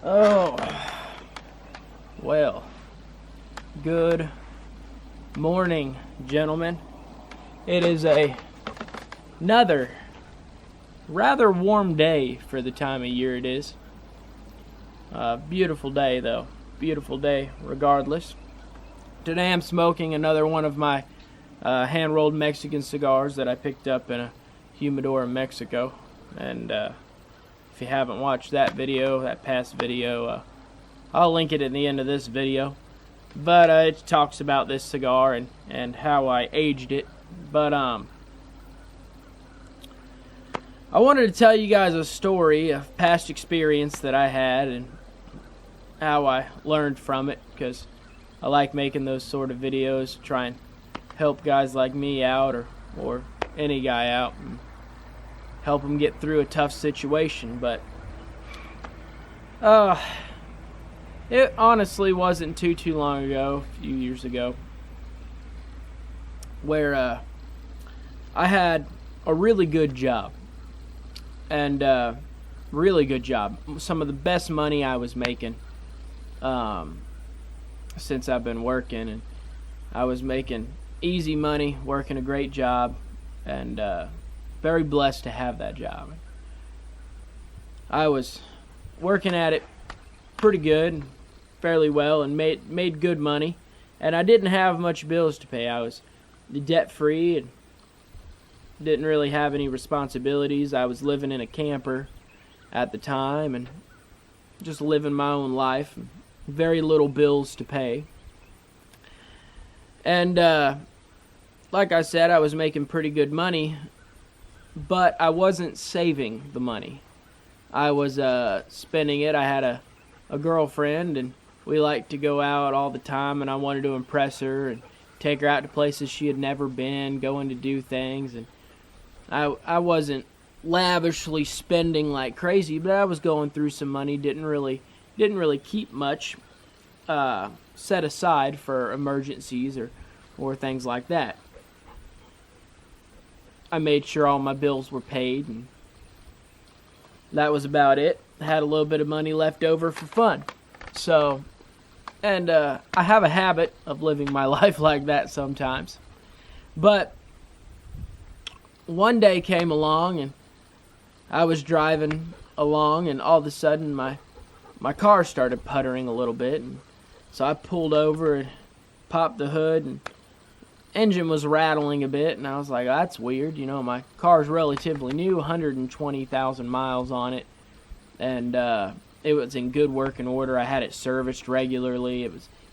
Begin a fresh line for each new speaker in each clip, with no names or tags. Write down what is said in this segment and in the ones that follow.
Oh, well, good morning, gentlemen. It is another rather warm day for the time of year it is. Beautiful day, though. Beautiful day, regardless. Today I'm smoking another one of my hand-rolled Mexican cigars that I picked up in a humidor in Mexico. And if you haven't watched that video, that past video, I'll link it at the end of this video. But it talks about this cigar and how I aged it. But I wanted to tell you guys a story of past experience that I had and how I learned from it, because I like making those sort of videos to try and help guys like me out, or any guy out, and help them get through a tough situation. But it honestly wasn't too long ago, a few years ago, where I had a really good job. And really good job. Some of the best money I was making since I've been working. And I was making easy money, working a great job, and very blessed to have that job. I was working at it pretty good, fairly well, and made good money. And I didn't have much bills to pay. I was debt-free and didn't really have any responsibilities. I was living in a camper at the time and just living my own life. Very little bills to pay. And like I said, I was making pretty good money, but I wasn't saving the money. I was spending it. I had a girlfriend, and we liked to go out all the time, and I wanted to impress her and take her out to places she had never been, going to do things. And I wasn't lavishly spending like crazy, but I was going through some money. Didn't really keep much set aside for emergencies or things like that. I made sure all my bills were paid, and that was about it. I had a little bit of money left over for fun. So, and I have a habit of living my life like that sometimes. But one day came along, and I was driving along, and all of a sudden my car started puttering a little bit. And so I pulled over and popped the hood, and engine was rattling a bit, and I was like, oh, that's weird. You know, my car's relatively new, 120,000 miles on it, and it was in good working order. I had it serviced regularly.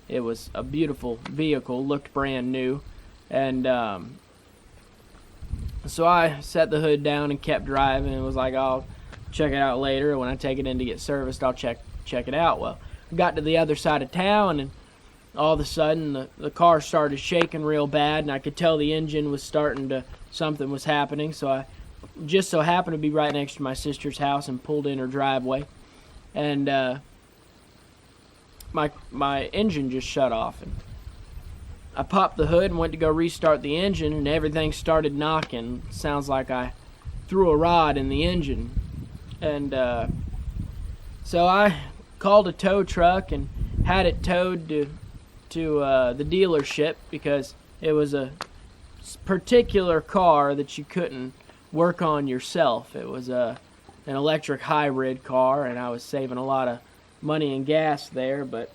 It was a beautiful vehicle, looked brand new, and so I set the hood down and kept driving, and was like, I'll check it out later. When I take it in to get serviced, I'll check it out. Well, I got to the other side of town, and all of a sudden the car started shaking real bad, and I could tell the engine was something was happening. So I just so happened to be right next to my sister's house and pulled in her driveway, and my engine just shut off. And I popped the hood and went to go restart the engine, and everything started knocking. Sounds like I threw a rod in the engine. And so I called a tow truck and had it towed to the dealership, because it was a particular car that you couldn't work on yourself. It was an electric hybrid car, and I was saving a lot of money and gas there, but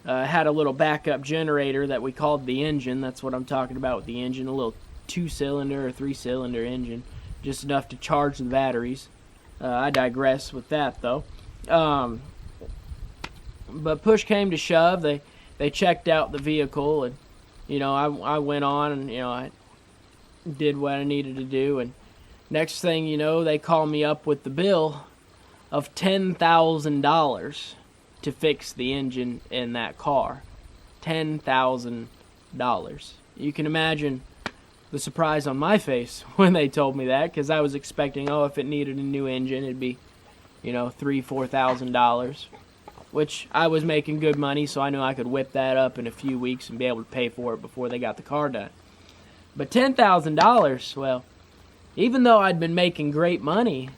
had a little backup generator that we called the engine. That's what I'm talking about with the engine, a little 2-cylinder or 3-cylinder engine, just enough to charge the batteries. I digress with that, though. But push came to shove. They checked out the vehicle, and I went on, and I did what I needed to do, and next thing you know, they call me up with the bill of $10,000 to fix the engine in that car. $10,000. You can imagine the surprise on my face when they told me that, because I was expecting, if it needed a new engine, it'd be, $3,000-$4,000, which I was making good money, so I knew I could whip that up in a few weeks and be able to pay for it before they got the car done. But $10,000, well, even though I'd been making great money,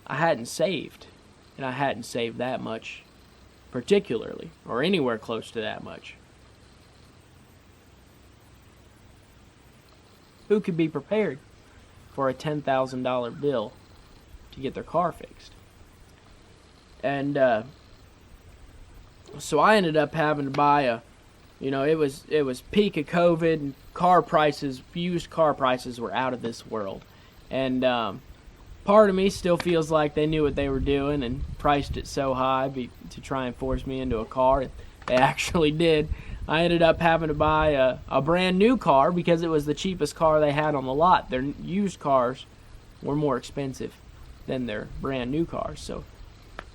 I hadn't saved. and I hadn't saved that much particularly, or anywhere close to that much. Who could be prepared for a $10,000 bill to get their car fixed? And so I ended up having to buy it was peak of COVID, and used car prices were out of this world. And part of me still feels like they knew what they were doing and priced it so high to try and force me into a car. They actually did. I ended up having to buy a brand new car because it was the cheapest car they had on the lot. Their used cars were more expensive than their brand new cars. So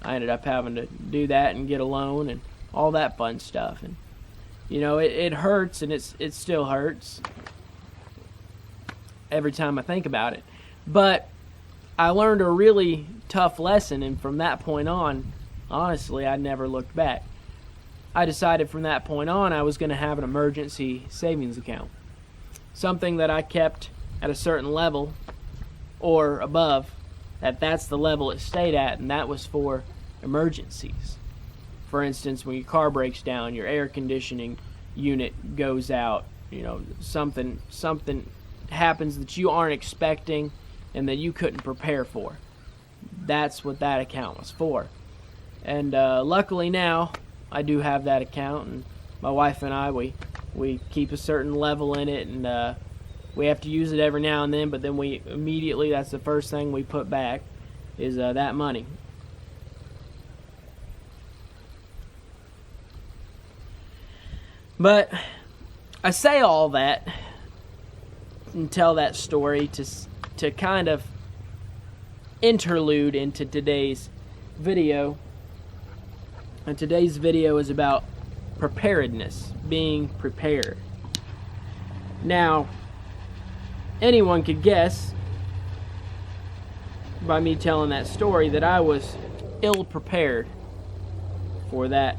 I ended up having to do that and get a loan and all that fun stuff. And it hurts, and it still hurts every time I think about it. But I learned a really tough lesson, and from that point on, honestly, I never looked back. I decided from that point on I was going to have an emergency savings account. Something that I kept at a certain level or above, that's the level it stayed at, and that was for emergencies. For instance, when your car breaks down, your air conditioning unit goes out, something happens that you aren't expecting and that you couldn't prepare for. That's what that account was for. And luckily now, I do have that account, and my wife and I, we keep a certain level in it, and we have to use it every now and then, but then we immediately, that's the first thing we put back, is that money. But I say all that and tell that story to kind of interlude into today's video. And today's video is about preparedness, being prepared. Now, anyone could guess by me telling that story that I was ill prepared for that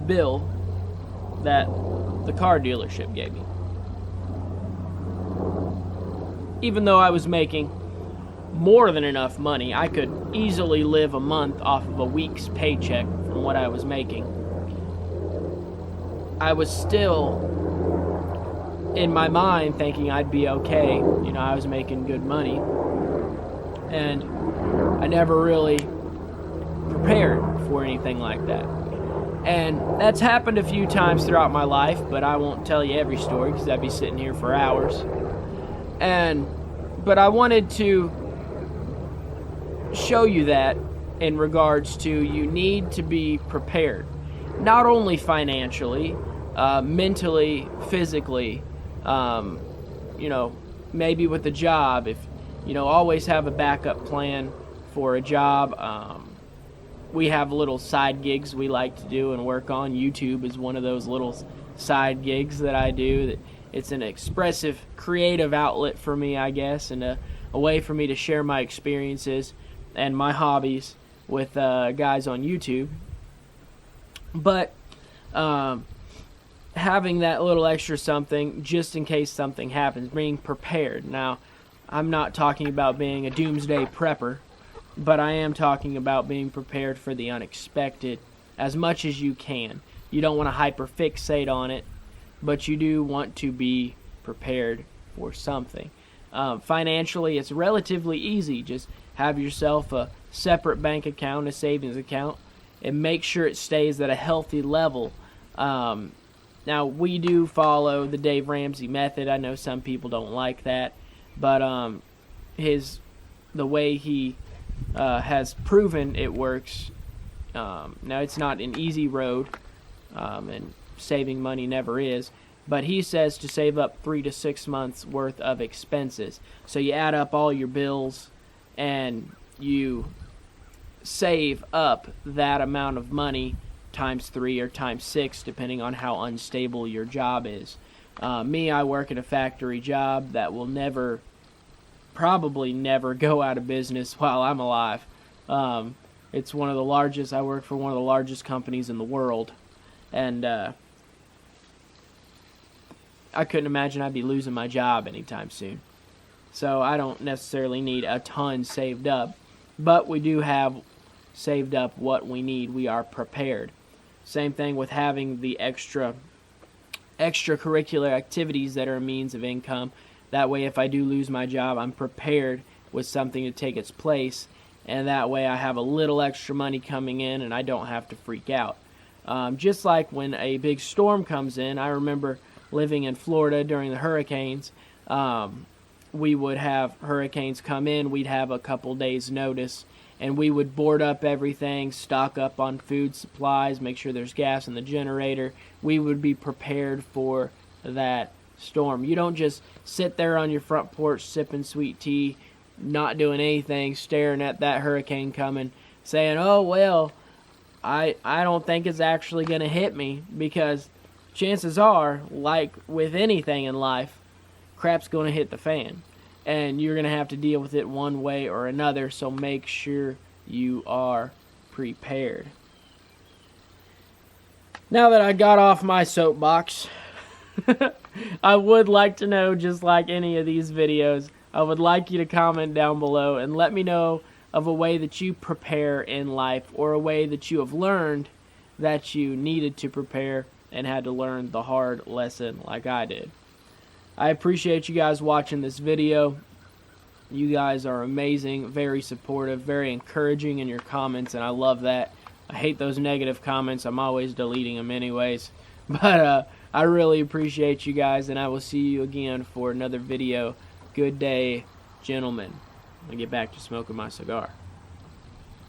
bill that the car dealership gave me. Even though I was making more than enough money, I could easily live a month off of a week's paycheck from what I was making. I was still in my mind thinking I'd be okay. I was making good money, and I never really prepared for anything like that. And that's happened a few times throughout my life, but I won't tell you every story because I'd be sitting here for hours. But I wanted to show you that in regards to you need to be prepared, not only financially, mentally, physically, maybe with a job. If always have a backup plan for a job. We have little side gigs we like to do and work on. YouTube is one of those little side gigs that I do. It's an expressive, creative outlet for me, I guess, and a way for me to share my experiences and my hobbies with guys on YouTube. But having that little extra something just in case something happens, being prepared. Now, I'm not talking about being a doomsday prepper, but I am talking about being prepared for the unexpected as much as you can. You don't want to hyperfixate on it, but you do want to be prepared for something. Financially, it's relatively easy. Just have yourself a separate bank account, a savings account, and make sure it stays at a healthy level. Now, we do follow the Dave Ramsey method. I know some people don't like that, but the way he has proven it works. Now, it's not an easy road, and saving money never is, but he says to save up 3 to 6 months worth of expenses. So you add up all your bills and you save up that amount of money times 3 or times 6, depending on how unstable your job is. I work at a factory job that will probably never go out of business while I'm alive. It's one of the largest. I work for one of the largest companies in the world, and I couldn't imagine I'd be losing my job anytime soon. So I don't necessarily need a ton saved up, but we do have saved up what we need. We are prepared. Same thing with having the extracurricular activities that are a means of income. That way, if I do lose my job, I'm prepared with something to take its place, and that way I have a little extra money coming in and I don't have to freak out. Just like when a big storm comes in, I remember living in Florida during the hurricanes. We would have hurricanes come in, we'd have a couple days notice, and we would board up everything, stock up on food supplies, make sure there's gas in the generator. We would be prepared for that storm. You don't just sit there on your front porch sipping sweet tea, not doing anything, staring at that hurricane coming, saying, oh, well, I don't think it's actually going to hit me, because chances are, like with anything in life, crap's going to hit the fan, and you're going to have to deal with it one way or another, so make sure you are prepared. Now that I got off my soapbox, I would like to know, just like any of these videos, I would like you to comment down below and let me know of a way that you prepare in life, or a way that you have learned that you needed to prepare and had to learn the hard lesson like I did. I appreciate you guys watching this video. You guys are amazing, very supportive, very encouraging in your comments, and I love that. I hate those negative comments. I'm always deleting them anyways. But I really appreciate you guys, and I will see you again for another video. Good day, gentlemen. I'm going to get back to smoking my cigar.